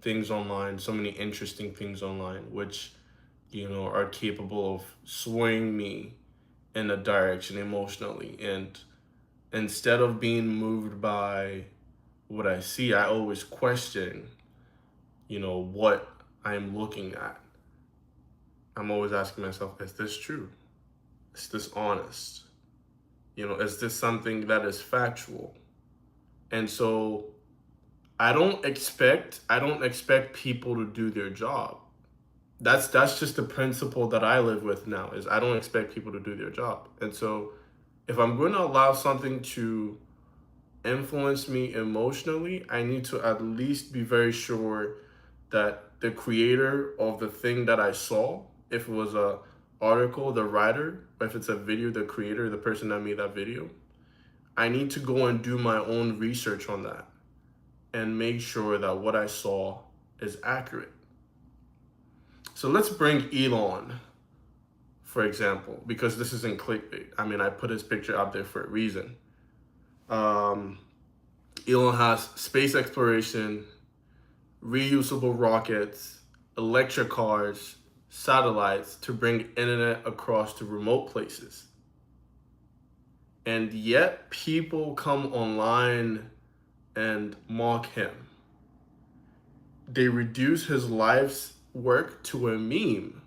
things online, so many interesting things online, which, are capable of swaying me in a direction emotionally. And instead of being moved by what I see, I always question, what I'm looking at. I'm always asking myself, is this true? Is this honest? Is this something that is factual? And so I don't expect people to do their job. That's just the principle that I live with now, is I don't expect people to do their job. And so if I'm going to allow something to influence me emotionally, I need to at least be very sure that the creator of the thing that I saw, if it was a article, the writer, or if it's a video, the creator, the person that made that video, I need to go and do my own research on that and make sure that what I saw is accurate. So let's bring Elon, for example, because this isn't clickbait. I mean, I put his picture out there for a reason. Um, Elon has space exploration, reusable rockets, electric cars, satellites to bring internet across to remote places. And yet people come online and mock him. They reduce his life's work to a meme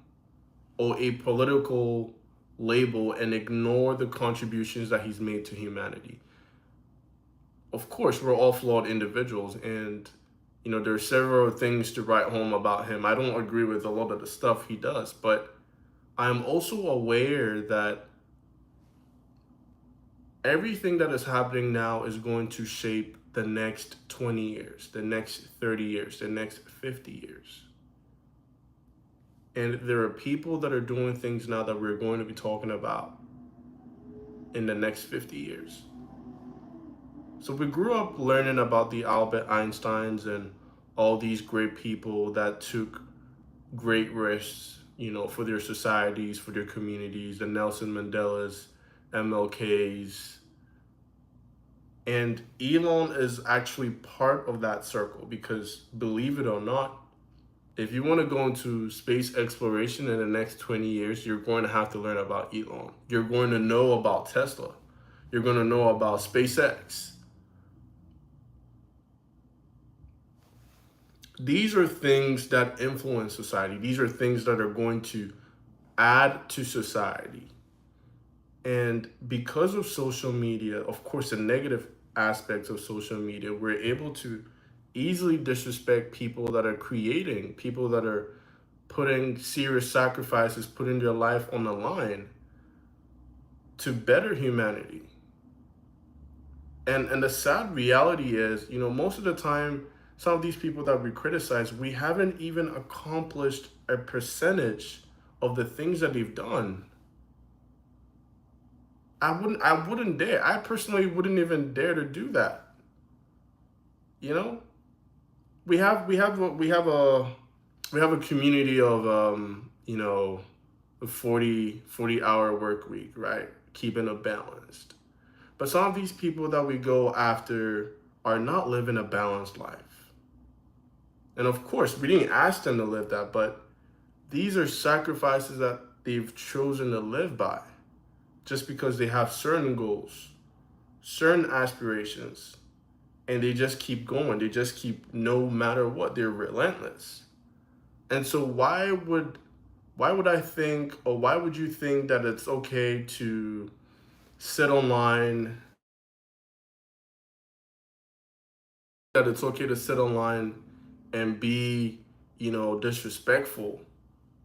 or a political label and ignore the contributions that he's made to humanity. Of course, we're all flawed individuals, and there are several things to write home about him. I don't agree with a lot of the stuff he does, but I'm also aware that everything that is happening now is going to shape the next 20 years, the next 30 years, the next 50 years. And there are people that are doing things now that we're going to be talking about in the next 50 years. So we grew up learning about the Albert Einsteins and all these great people that took great risks, for their societies, for their communities, the Nelson Mandelas, MLKs. And Elon is actually part of that circle because, believe it or not, if you want to go into space exploration in the next 20 years, you're going to have to learn about Elon. You're going to know about Tesla. You're going to know about SpaceX. These are things that influence society. These are things that are going to add to society. And because of social media, of course, the negative aspects of social media, we're able to easily disrespect people that are creating, people that are putting serious sacrifices, putting their life on the line to better humanity. And the sad reality is, most of the time, some of these people that we criticize, we haven't even accomplished a percentage of the things that they've done. I wouldn't dare. I personally wouldn't even dare to do that. You know, we have a community of a 40 hour work week, right? Keeping it balanced. But some of these people that we go after are not living a balanced life. And of course, we didn't ask them to live that, but these are sacrifices that they've chosen to live by just because they have certain goals, certain aspirations, and they just keep going. They just keep, no matter what, they're relentless. And so why would I think, or why would you think that it's okay to sit online, and be, disrespectful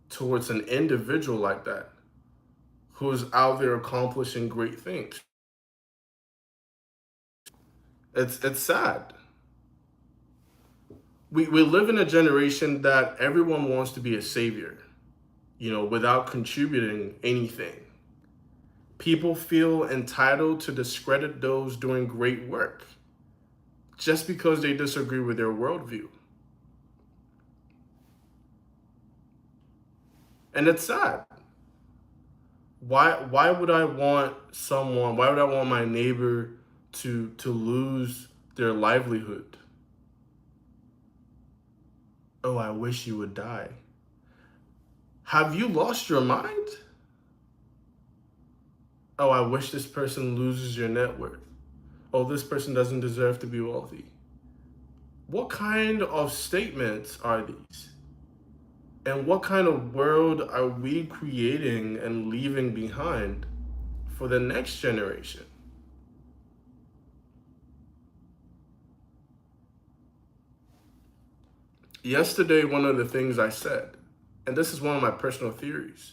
towards an individual like that who's out there accomplishing great things? It's sad. We live in a generation that everyone wants to be a savior, without contributing anything. People feel entitled to discredit those doing great work just because they disagree with their worldview. And it's sad. Why would I want my neighbor to lose their livelihood? Oh, I wish you would die. Have you lost your mind? Oh, I wish this person loses your net worth. Oh, this person doesn't deserve to be wealthy. What kind of statements are these? And what kind of world are we creating and leaving behind for the next generation? Yesterday, one of the things I said, and this is one of my personal theories,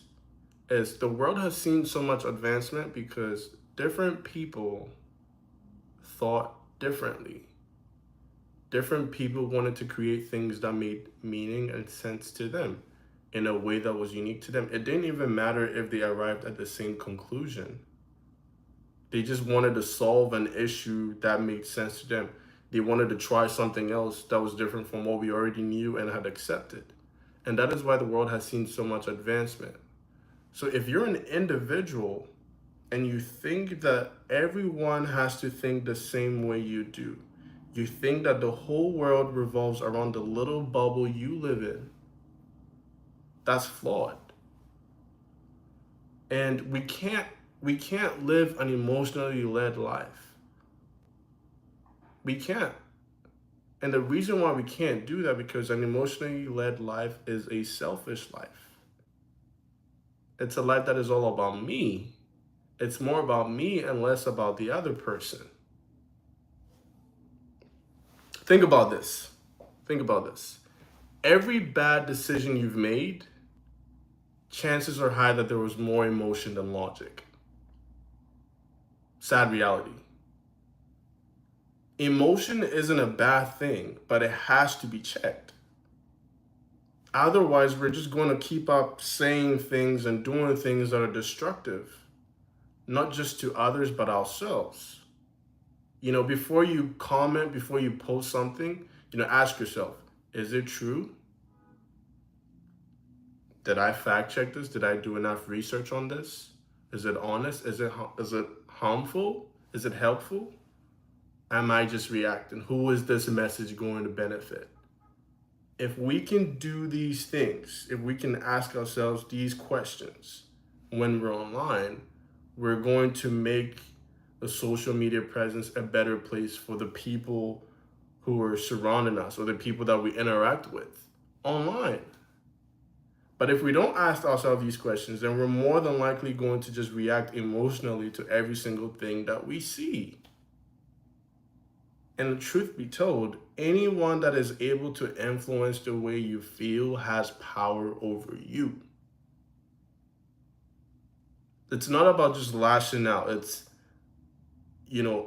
is the world has seen so much advancement because different people thought differently. Different people wanted to create things that made meaning and sense to them in a way that was unique to them. It didn't even matter if they arrived at the same conclusion. They just wanted to solve an issue that made sense to them. They wanted to try something else that was different from what we already knew and had accepted. And that is why the world has seen so much advancement. So if you're an individual and you think that everyone has to think the same way you do, you think that the whole world revolves around the little bubble you live in, that's flawed. And we can't live an emotionally led life. We can't. And the reason why we can't do that because an emotionally led life is a selfish life. It's a life that is all about me. It's more about me and less about the other person. Think about this. Think about this. Every bad decision you've made, chances are high that there was more emotion than logic. Sad reality. Emotion isn't a bad thing, but it has to be checked. Otherwise, we're just going to keep up saying things and doing things that are destructive, not just to others, but ourselves. Before you comment, before you post something, ask yourself, is it true? Did I fact check this? Did I do enough research on this? Is it honest? Is it harmful? Is it helpful? Am I just reacting? Who is this message going to benefit? If we can do these things, if we can ask ourselves these questions when we're online, we're going to make the social media presence a better place for the people who are surrounding us or the people that we interact with online. But if we don't ask ourselves these questions, then we're more than likely going to just react emotionally to every single thing that we see. And the truth be told, anyone that is able to influence the way you feel has power over you. It's not about just lashing out. It's,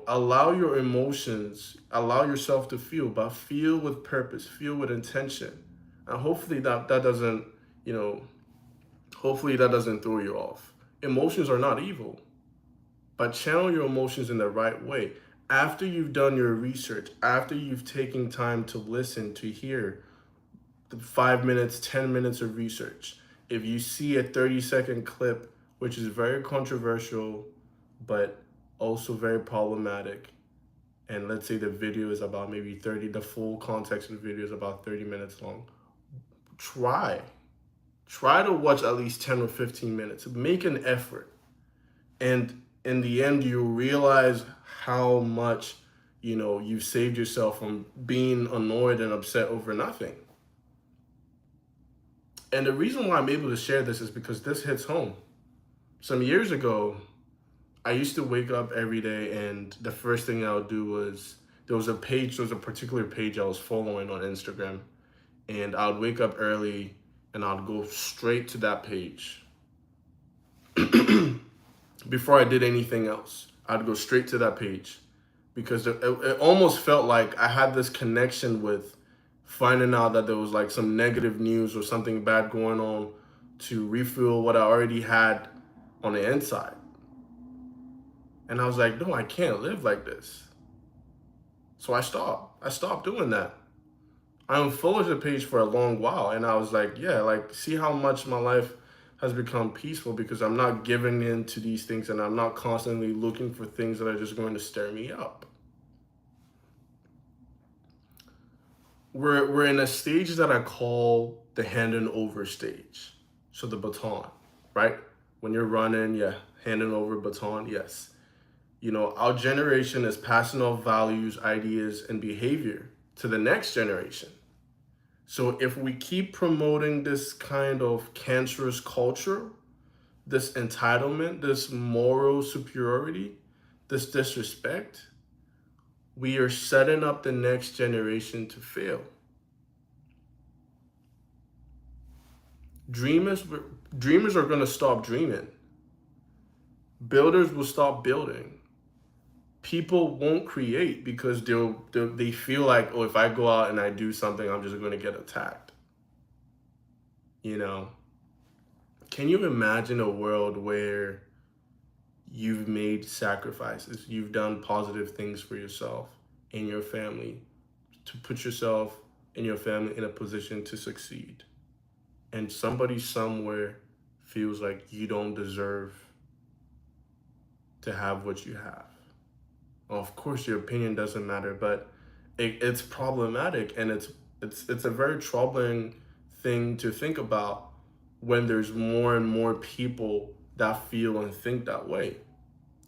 allow your emotions, allow yourself to feel, but feel with purpose, feel with intention. And hopefully that doesn't, you know, hopefully that doesn't throw you off. Emotions are not evil, but channel your emotions in the right way. After you've done your research, after you've taken time to listen, to hear the 5 minutes, 10 minutes of research, if you see a 30-second clip, which is very controversial, but also very problematic, and let's say the video is about maybe the full context of the video is about 30 minutes long, try to watch at least 10 or 15 minutes. Make an effort. And in the end, you realize how much, you've saved yourself from being annoyed and upset over nothing. And the reason why I'm able to share this is because this hits home. Some years ago, I used to wake up every day and the first thing I would do was, there was a particular page I was following on Instagram. And I would wake up early and I'd go straight to that page. Before I did anything else, I'd go straight to that page because it almost felt like I had this connection with finding out that there was like some negative news or something bad going on to refuel what I already had on the inside. And I was like, no, I can't live like this. So I stopped. I stopped doing that. I unfollowed the page for a long while and I was like, yeah, like see how much my life has become peaceful because I'm not giving in to these things and I'm not constantly looking for things that are just going to stir me up. we're in a stage that I call the handing over stage. So the baton, right? When you're running, yeah, handing over baton, yes. Our generation is passing off values, ideas, and behavior to the next generation. So if we keep promoting this kind of cancerous culture, this entitlement, this moral superiority, this disrespect, we are setting up the next generation to fail. Dreamers, dreamers are going to stop dreaming. Builders will stop building. People won't create because they feel like, oh, if I go out and I do something, I'm just going to get attacked. You know, can you imagine a world where you've made sacrifices, you've done positive things for yourself and your family to put yourself and your family in a position to succeed, and somebody somewhere feels like you don't deserve to have what you have? Well, of course, your opinion doesn't matter, but it's problematic, and it's a very troubling thing to think about when there's more and more people that feel and think that way.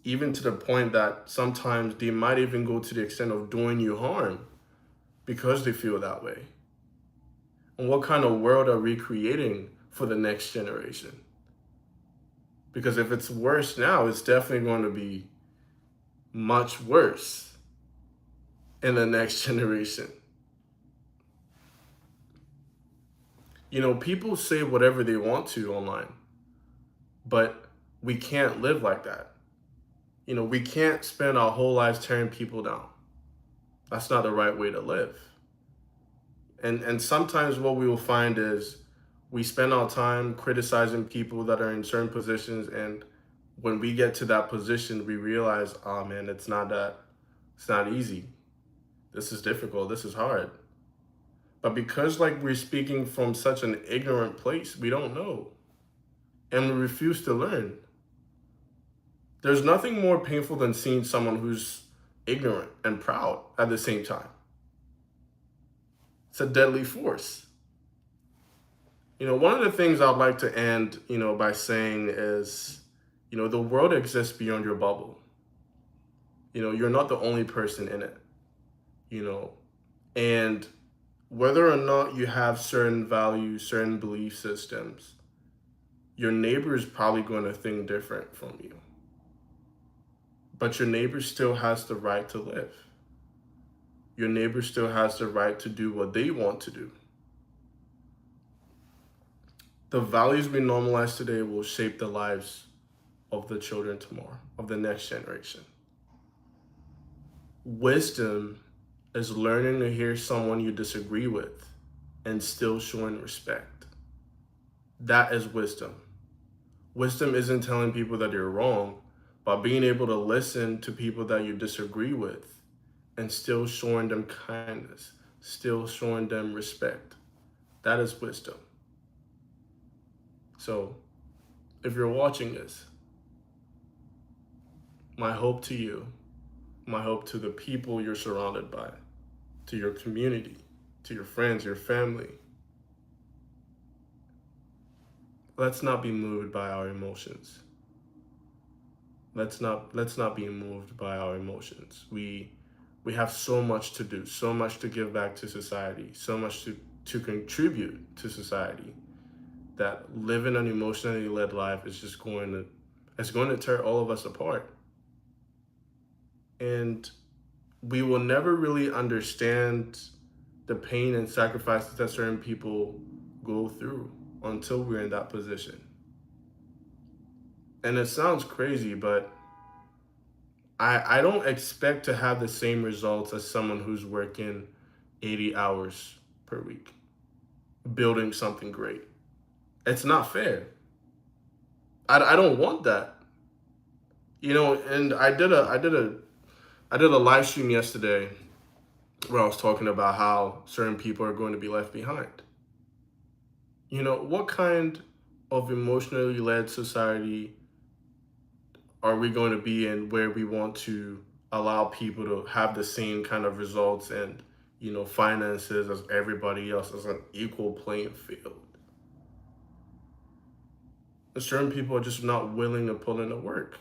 Even to the point that sometimes they might even go to the extent of doing you harm because they feel that way. And what kind of world are we creating for the next generation? Because if it's worse now, it's definitely going to be much worse in the next generation. People say whatever they want to online, but we can't live like that. We can't spend our whole lives tearing people down. That's not the right way to live. And sometimes what we will find is we spend our time criticizing people that are in certain positions, and when we get to that position, we realize, oh man, it's not easy. This is difficult. This is hard. But because like we're speaking from such an ignorant place, we don't know. And we refuse to learn. There's nothing more painful than seeing someone who's ignorant and proud at the same time. It's a deadly force. One of the things I'd like to end, by saying is, the world exists beyond your bubble. You're not the only person in it, and whether or not you have certain values, certain belief systems, your neighbor is probably going to think different from you. But your neighbor still has the right to live. Your neighbor still has the right to do what they want to do. The values we normalize today will shape the lives of the children tomorrow, of the next generation. Wisdom is learning to hear someone you disagree with and still showing respect. That is wisdom. Wisdom isn't telling people that you're wrong, but being able to listen to people that you disagree with and still showing them kindness, still showing them respect. That is wisdom. So, if you're watching this, my hope to you, my hope to the people you're surrounded by, to your community, to your friends, your family, let's not be moved by our emotions. Let's not be moved by our emotions. We have so much to do, so much to give back to society, so much to contribute to society, that living an emotionally led life is just going to tear all of us apart. And we will never really understand the pain and sacrifices that certain people go through until we're in that position. And it sounds crazy, but I don't expect to have the same results as someone who's working 80 hours per week, building something great. It's not fair. I don't want that. And I did a live stream yesterday where I was talking about how certain people are going to be left behind. What kind of emotionally led society are we going to be in where we want to allow people to have the same kind of results and finances as everybody else, as an equal playing field. And certain people are just not willing to put in the work.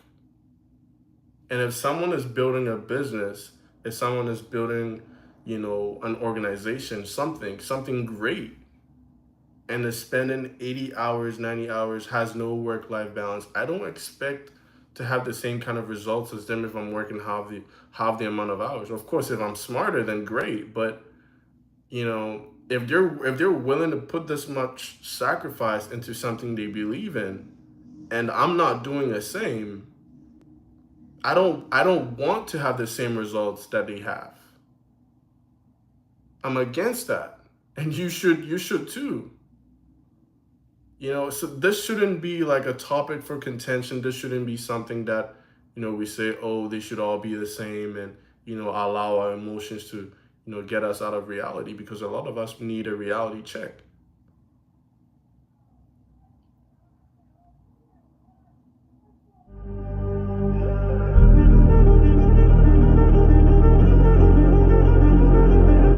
And if someone is building a business, if someone is building, an organization, something great, and is spending 80 hours, 90 hours, has no work-life balance, I don't expect to have the same kind of results as them if I'm working half the amount of hours. Of course, if I'm smarter, then great. But if they're willing to put this much sacrifice into something they believe in, and I'm not doing the same, I don't want to have the same results that they have. I'm against that. And you should too. So this shouldn't be like a topic for contention. This shouldn't be something that, we say, oh, they should all be the same, and, allow our emotions to, get us out of reality, because a lot of us need a reality check.